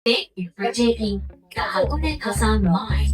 We're taking the Hakone Mine.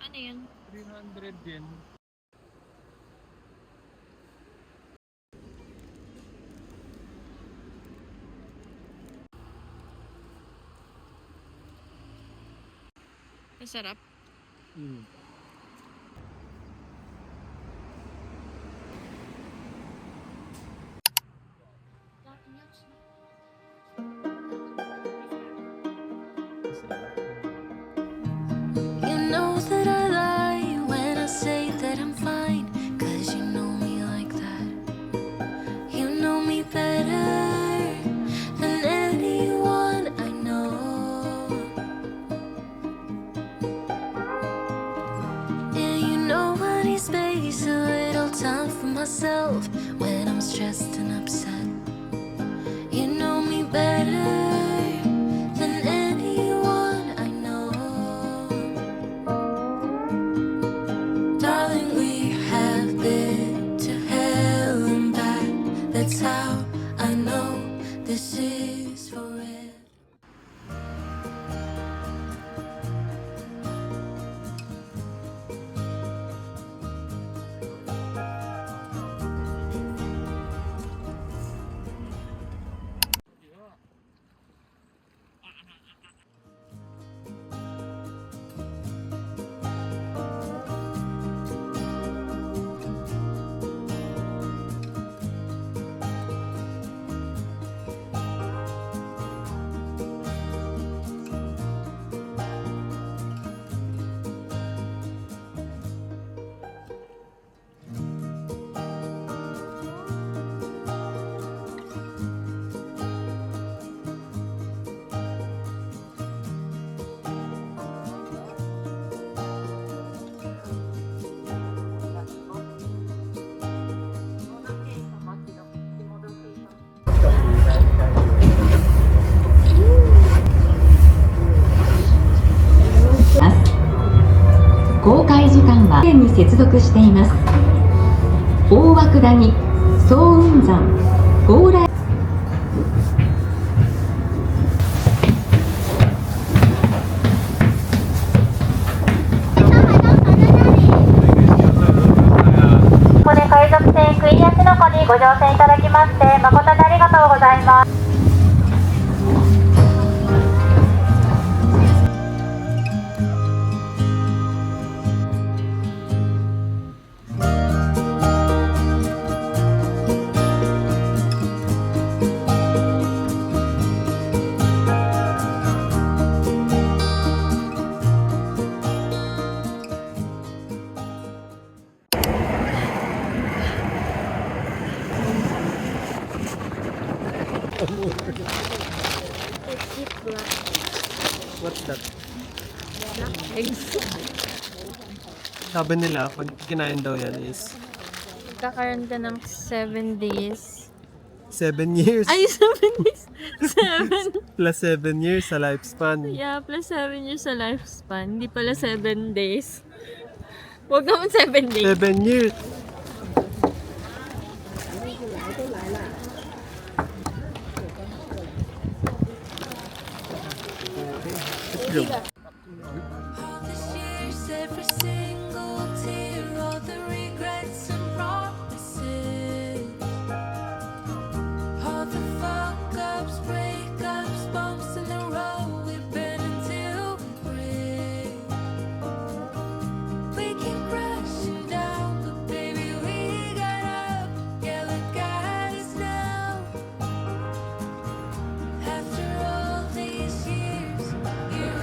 Ano yun? 300 yen. Masarap. You know that I lie when I say that I'm fine, 'cause you know me like that. You know me better than anyone I know. Yeah, you know I need space, a little time for myself when I'm stressed and upset. You know me better than anyone I know. Darling, we have been to hell and back. That's how I know this is forever. Onsenに接続しています。大涌谷、総雲山、強来ここで海賊船クイーン芦ノ湖にご乗船いただきまして誠にありがとうございます。What's that? Eggs. Sabi nila, pag kinain daw yan is Kakaroon ka ng 7 days. 7 years. Ay, 7 days. 7. Plus 7 years sa lifespan. Yeah, plus 7 years sa lifespan. Hindi pala 7 days. Huwag naman 7 days. 7 years. Let's go. All this years, every single tear, all the regrets and promises, all the fuck-ups, breakups, bumps in the road, we've been until we break. We keep crashing down, but baby, we got up. Yeah, look at us now. After all these years, you're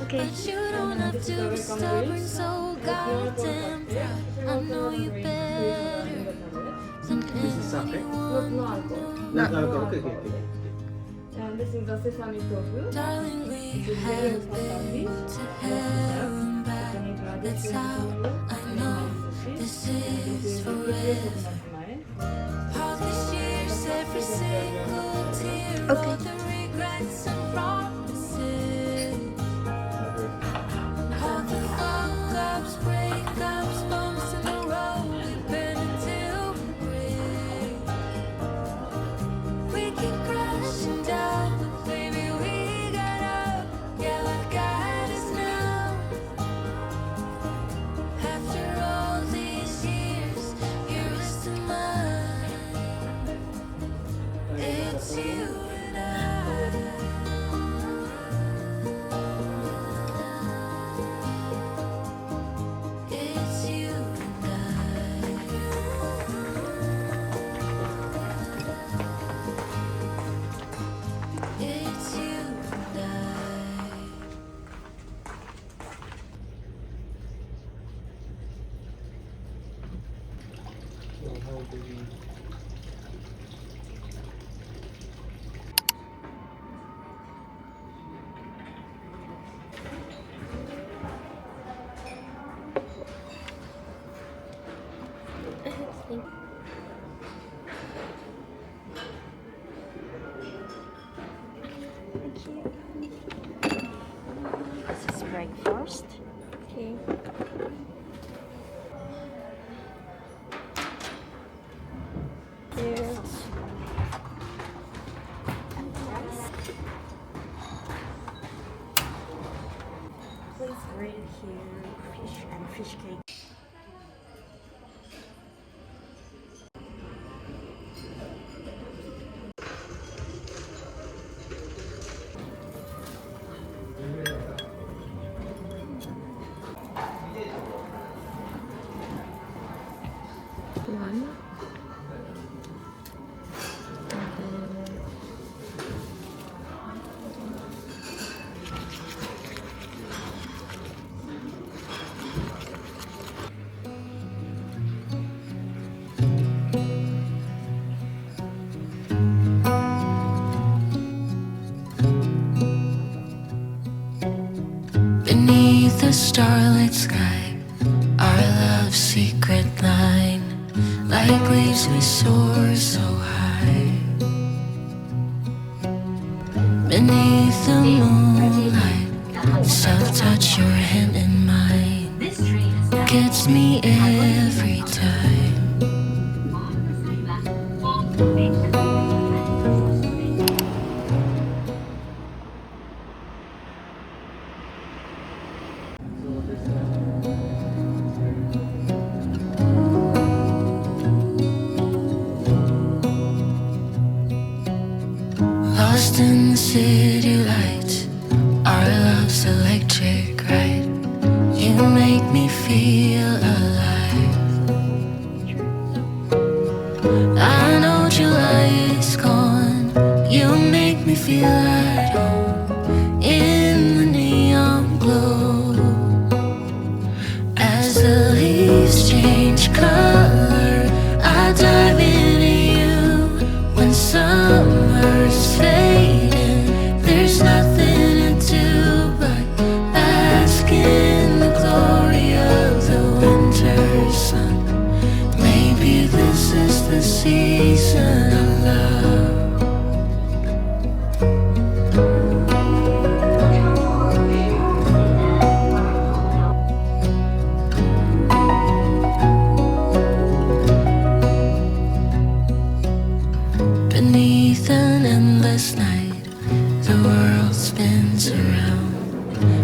Okay. But you don't have to be stubborn, so goddamn proud. I know you better than anyone you know. This is the sesame tofu. Darling, we have been to hell and back. That's how I know this is forever. All these years, every single tear, all the regrets and promises, all the fuck-ups, break-ups, bumps in the road, we've been until we break. We keep crashing down, but baby, we got up. Yeah, what got us now? After all these years, you're wasting mine. It's you and I. It's you and I. It's you and I. This is breakfast. Okay. Here. Please read here fish and fish cake. One. Beneath the starlit sky, our love's secret line, like leaves we soar so high. Beneath the moonlight, self-touch your hand in mine, gets me every time. Lost in the city lights, our love's electric, right? You make me feel alive. I know July is gone, you make me feel at home in the neon glow. As the leaves change color, I dive into you. When summer's fading, there's nothing to do but bask in the glory of the winter sun. Maybe this is the season of love. Beneath an endless night, the world spins around.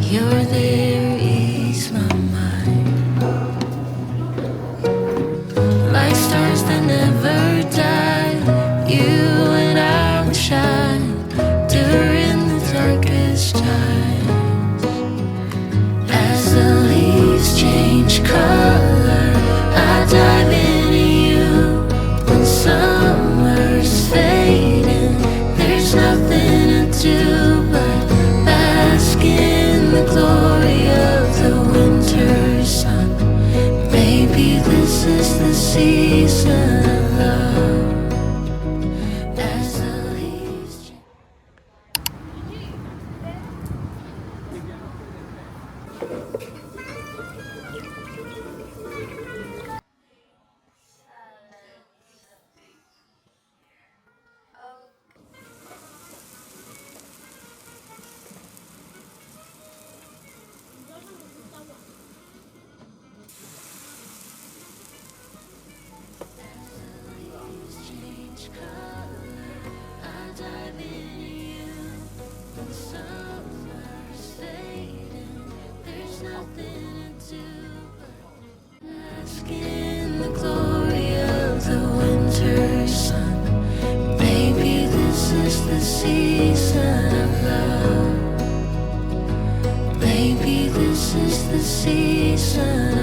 You're there, ease my mind. Like stars that never die, you and I will shine during the darkest times. As the leaves change color, I dive into you. When summer's fading, there's nothing to do but bask in the glory season of love. Maybe this is the season